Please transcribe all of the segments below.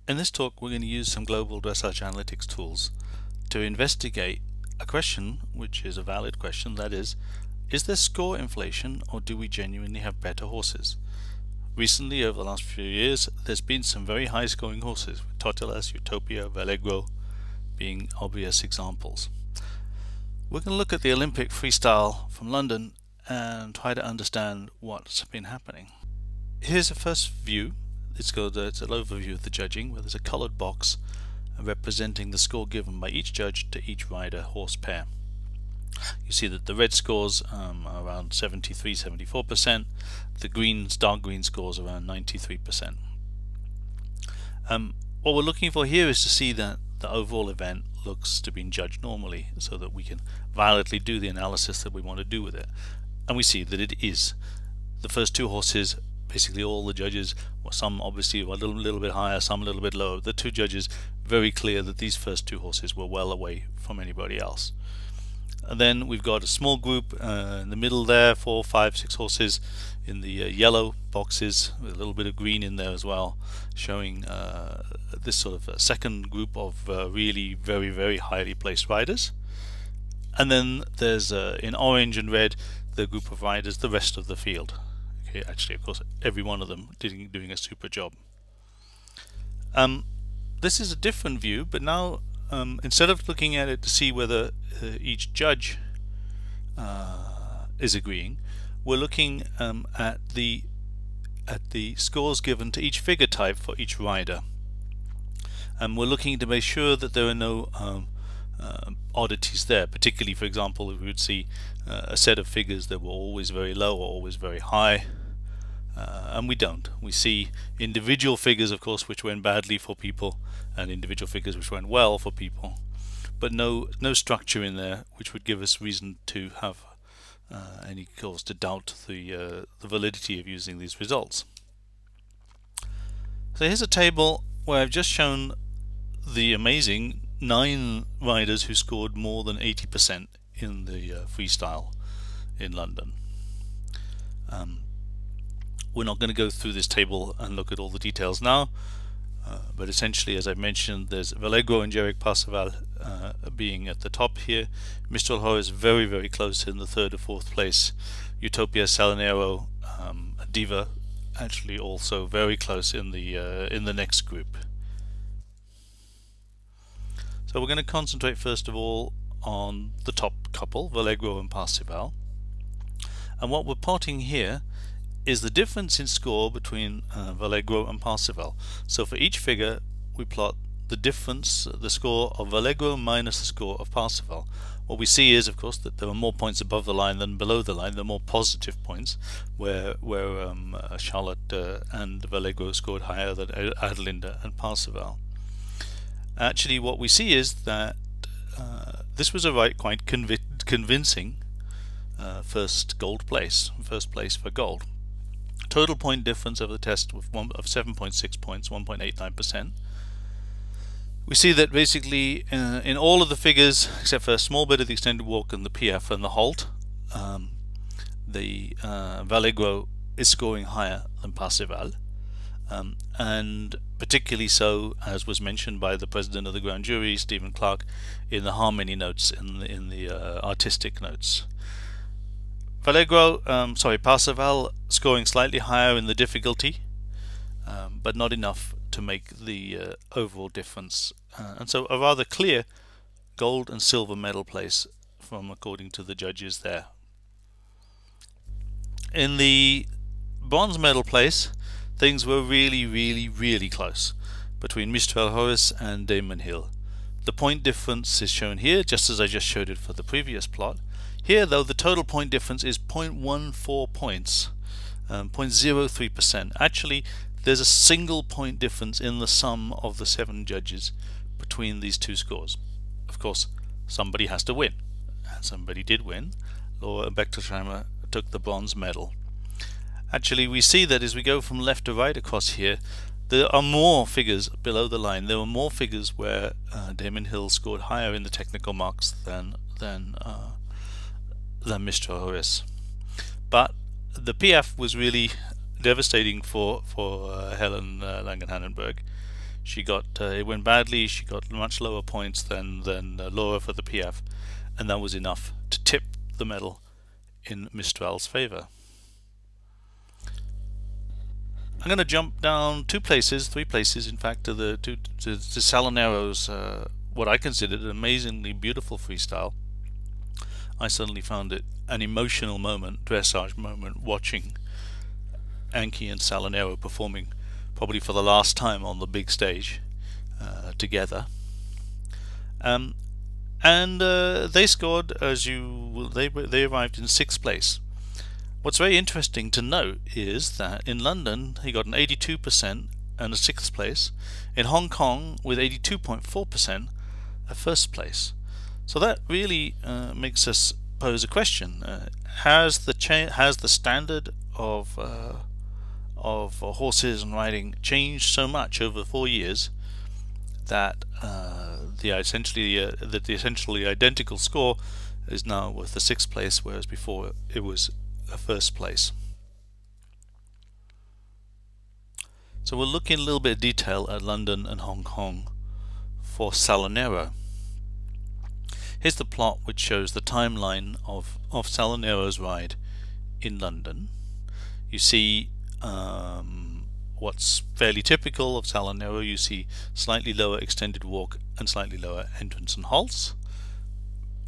In this talk, we're going to use some global dressage analytics tools to investigate a question which is a valid question, that is there score inflation or do we genuinely have better horses? Recently, over the last few years, there's been some very high scoring horses, with Totilas, Utopia, Valegro being obvious examples. We're going to look at the Olympic freestyle from London and try to understand what's been happening. Here's a first view. It's an overview of the judging, where there's a coloured box representing the score given by each judge to each rider horse pair. You see that the red scores are around 73-74%, the greens, dark green scores around 93%. What we're looking for here is to see that the overall event looks to be judged normally, so that we can validly do the analysis that we want to do with it. And we see that it is. The first two horses, basically all the judges, well, some obviously were a little bit higher, some a little bit lower. The two judges, very clear that these first two horses were well away from anybody else. And then we've got a small group in the middle there, 4, 5, 6 horses in the yellow boxes, with a little bit of green in there as well, showing this sort of second group of really very highly placed riders. And then there's in orange and red the group of riders, the rest of the field. Okay, actually, of course, every one of them doing a super job. This is a different view, but now instead of looking at it to see whether each judge is agreeing, we're looking at the scores given to each figure type for each rider, and we're looking to make sure that there are no oddities there. Particularly, for example, we would see a set of figures that were always very low or always very high. And we don't. We see individual figures, of course, which went badly for people, and individual figures which went well for people, but no structure in there which would give us reason to have any cause to doubt the validity of using these results. So here's a table where I've just shown the amazing 9 riders who scored more than 80% in the freestyle in London. We're not going to go through this table and look at all the details now, but essentially, as I mentioned, there's Valegro and Jeric Parseval being at the top here. Mistral Horace very close in the 3rd or 4th place. Utopia, Salinero, Diva actually also very close in the next group. So we're going to concentrate first of all on the top couple, Valegro and Parseval. And what we're plotting here is the difference in score between Valegro and Parseval. So for each figure we plot the difference, the score of Valegro minus the score of Parseval. What we see is, of course, that there are more points above the line than below the line. There are more positive points, where Charlotte and Valegro scored higher than Adelinde and Parseval. Actually, what we see is that this was quite convincing first place for gold. Total point difference of the test of 7.6 points, 1.89%. We see that basically in all of the figures, except for a small bit of the extended walk and the PF and the halt, the Valegro is scoring higher than Parseval, and particularly so, as was mentioned by the president of the grand jury, Stephen Clark, in the notes, in the artistic notes. Parseval scoring slightly higher in the difficulty, but not enough to make the overall difference, and so a rather clear gold and silver medal place according to the judges there. In the bronze medal place, things were really close between Mistral Horace and Damon Hill. The point difference is shown here, just as I just showed it for the previous plot. Here, though, the total point difference is 0.14 points, 0.03%. Actually, there's a single point difference in the sum of the 7 judges between these two scores. Of course, somebody has to win, and somebody did win. Laura Bechtelsheimer took the bronze medal. Actually, we see that as we go from left to right across here, there are more figures below the line. There were more figures where Damon Hill scored higher in the technical marks than Mistral Horace. But the PF was really devastating for Helen Langenhannenberg. She got it went badly. She got much lower points than Laura for the PF, and that was enough to tip the medal in Mistral's favor. I'm going to jump down 3 places, in fact, to Salonero's what I considered an amazingly beautiful freestyle. I suddenly found it an emotional moment, dressage moment, watching Anki and Salonero performing probably for the last time on the big stage together. And they scored, they arrived in 6th place. What's very interesting to note is that in London he got an 82% and a 6th place. In Hong Kong, with 82.4%, a 1st place. So that really makes us pose a question: has the standard of horses and riding changed so much over 4 years that the essentially identical score is now worth the 6th place, whereas before it was a 1st place? So we'll look in a little bit of detail at London and Hong Kong for Salonero. Here's the plot which shows the timeline of Salonero's ride in London. You see what's fairly typical of Salonero. You see slightly lower extended walk and slightly lower entrance and halts.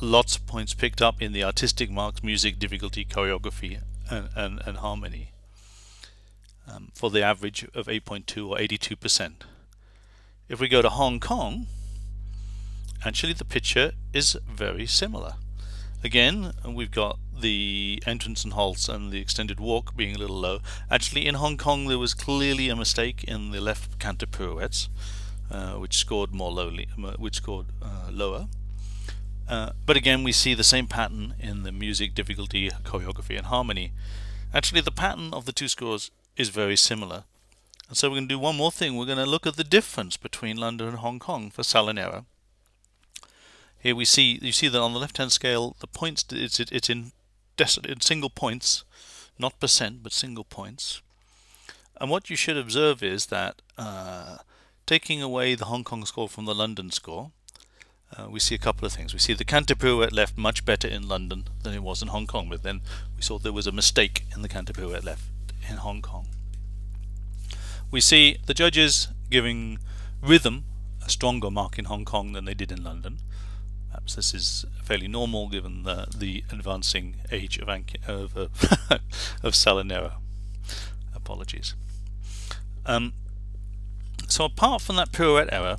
Lots of points picked up in the artistic marks, music, difficulty, choreography and harmony, for the average of 8.2 or 82%. If we go to Hong Kong, actually the picture is very similar. Again, we've got the entrance and halts and the extended walk being a little low. Actually, in Hong Kong there was clearly a mistake in the left canter pirouettes, which scored lower. But again, we see the same pattern in the music, difficulty, choreography and harmony. Actually, the pattern of the 2 scores is very similar. And so we're going to do one more thing. We're going to look at the difference between London and Hong Kong for Salonero. Here you see that on the left-hand scale, the points, it's in single points, not percent, but single points. And what you should observe is that taking away the Hong Kong score from the London score, we see a couple of things. We see the canter pirouette left much better in London than it was in Hong Kong, but then we saw there was a mistake in the canter pirouette left in Hong Kong. We see the judges giving rhythm a stronger mark in Hong Kong than they did in London. Perhaps this is fairly normal given the advancing age of Salonero. Apologies. So apart from that pirouette error,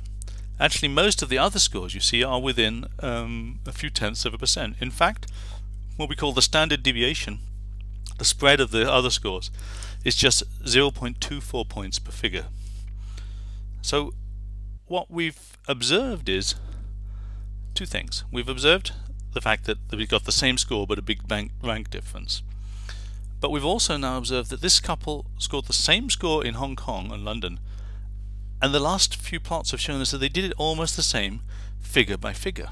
actually most of the other scores you see are within a few tenths of a percent. In fact, what we call the standard deviation, the spread of the other scores, is just 0.24 points per figure. So what we've observed is 2 things. We've observed the fact that we've got the same score but a big rank difference. But we've also now observed that this couple scored the same score in Hong Kong and London, and the last few plots have shown us that they did it almost the same, figure by figure.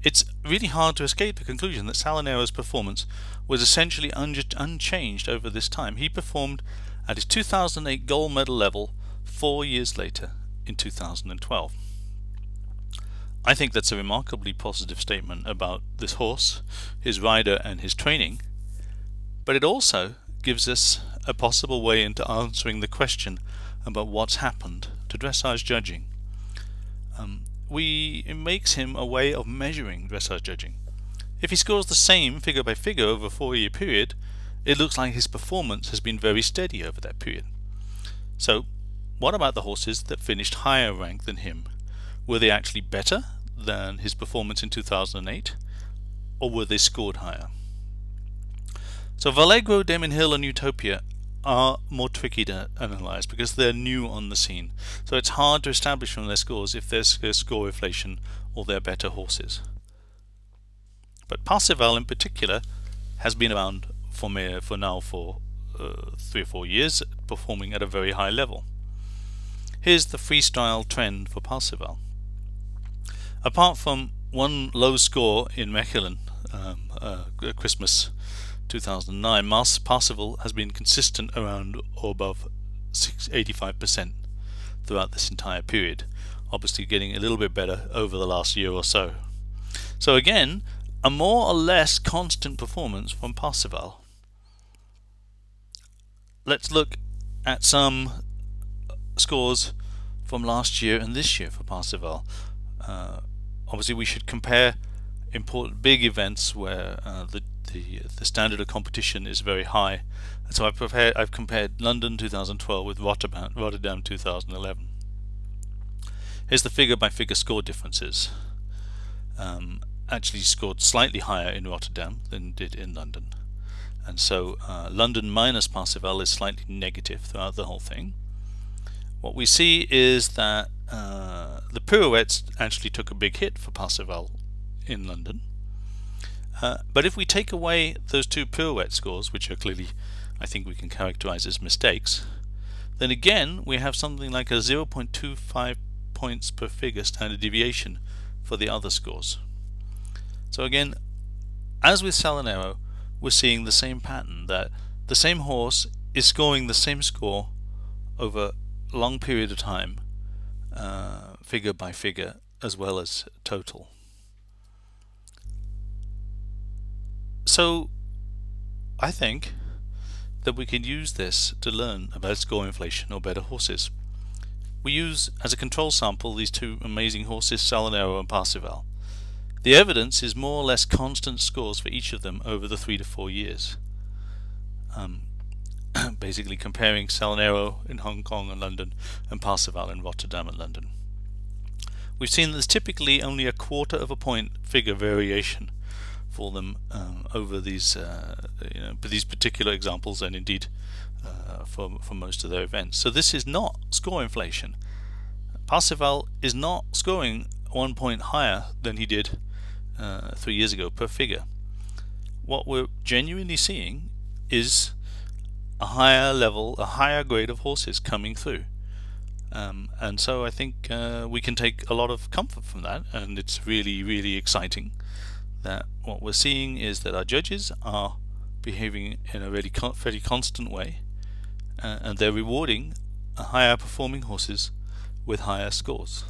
It's really hard to escape the conclusion that Salonero's performance was essentially unchanged over this time. He performed at his 2008 gold medal level 4 years later in 2012. I think that's a remarkably positive statement about this horse, his rider and his training, but it also gives us a possible way into answering the question about what's happened to dressage judging. It makes him a way of measuring dressage judging. If he scores the same figure by figure over a 4-year period, it looks like his performance has been very steady over that period. So what about the horses that finished higher rank than him? Were they actually better than his performance in 2008, or were they scored higher? So Vallegro, Damon Hill and Utopia are more tricky to analyze because they're new on the scene. So it's hard to establish from their scores if there's score inflation or they're better horses. But Parseval in particular has been around for 3 or 4 years, performing at a very high level. Here's the freestyle trend for Parseval. Apart from one low score in Mechelen, Christmas 2009, Parseval has been consistent around or above 85%. throughout this entire period, obviously getting a little bit better over the last year or so. So again, a more or less constant performance from Parseval. Let's look at some scores from last year and this year for Parseval. Obviously we should compare important big events where the standard of competition is very high. And so I've compared London 2012 with Rotterdam 2011. Here's the figure by figure score differences. Actually scored slightly higher in Rotterdam than did in London, and so London minus Parseval is slightly negative throughout the whole thing. What we see is that the pirouettes actually took a big hit for Parseval in London, but if we take away those two pirouette scores, which are clearly, I think we can characterize as mistakes, then again we have something like a 0.25 points per figure standard deviation for the other scores. So again, as with Salinero, we're seeing the same pattern, that the same horse is scoring the same score over a long period of time, figure by figure as well as total. So I think that we can use this to learn about score inflation or better horses. We use as a control sample these two amazing horses, Salinero and Parseval. The evidence is more or less constant scores for each of them over the 3 to 4 years. Basically comparing Salinero in Hong Kong and London and Parseval in Rotterdam and London. We've seen there's typically only a quarter of a point figure variation for them over these these particular examples, and indeed for most of their events. So this is not score inflation. Parseval is not scoring 1 point higher than he did 3 years ago per figure. What we're genuinely seeing is a higher level, a higher grade of horses coming through, and so I think we can take a lot of comfort from that, and it's really exciting that what we're seeing is that our judges are behaving in a really fairly constant way, and they're rewarding higher performing horses with higher scores.